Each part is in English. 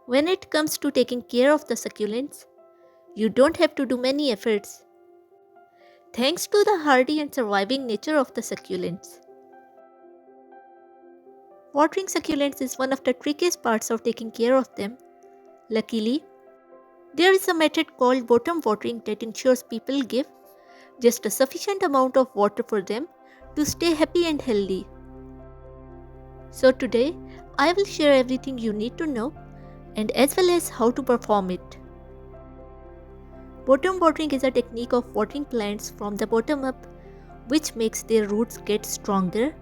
When it comes to taking care of the succulents, you don't have to do many efforts. Thanks to the hardy and surviving nature of the succulents. Watering succulents is one of the trickiest parts of taking care of them. Luckily, there is a method called bottom watering that ensures people give just a sufficient amount of water for them to stay happy and healthy. So today, I will share everything you need to know and as well as how to perform it. Bottom watering is a technique of watering plants from the bottom up, which makes their roots get stronger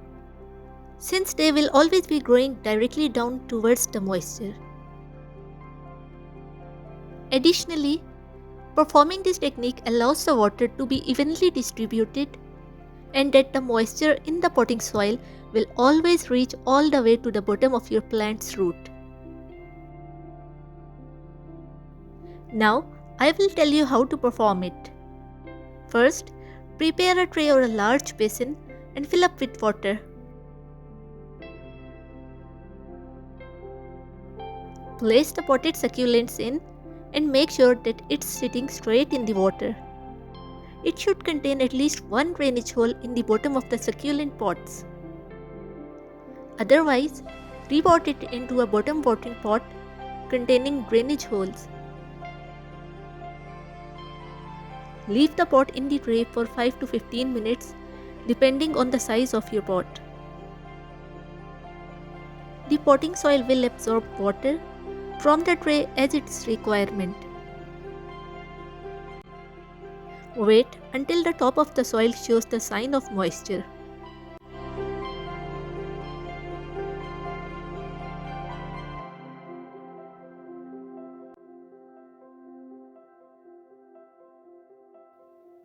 since they will always be growing directly down towards the moisture. Additionally, performing this technique allows the water to be evenly distributed and that the moisture in the potting soil will always reach all the way to the bottom of your plant's root. Now, I will tell you how to perform it. First, prepare a tray or a large basin and fill up with water. Place the potted succulents in and make sure that it's sitting straight in the water. It should contain at least one drainage hole in the bottom of the succulent pots. Otherwise, repot it into a bottom watering pot containing drainage holes. Leave the pot in the tray for 5 to 15 minutes depending on the size of your pot. The potting soil will absorb water from the tray as its requirement. Wait until the top of the soil shows the sign of moisture.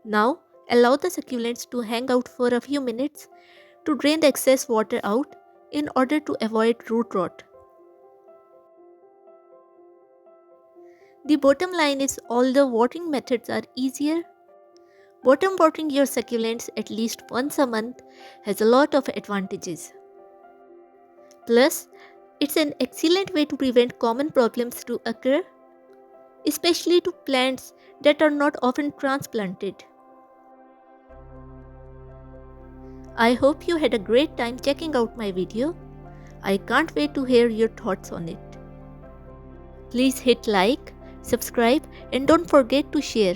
Now, allow the succulents to hang out for a few minutes to drain the excess water out in order to avoid root rot. The bottom line is, although watering methods are easier, bottom watering your succulents at least once a month has a lot of advantages. Plus, it's an excellent way to prevent common problems to occur, especially to plants that are not often transplanted. I hope you had a great time checking out my video. I can't wait to hear your thoughts on it. Please hit like, subscribe and don't forget to share.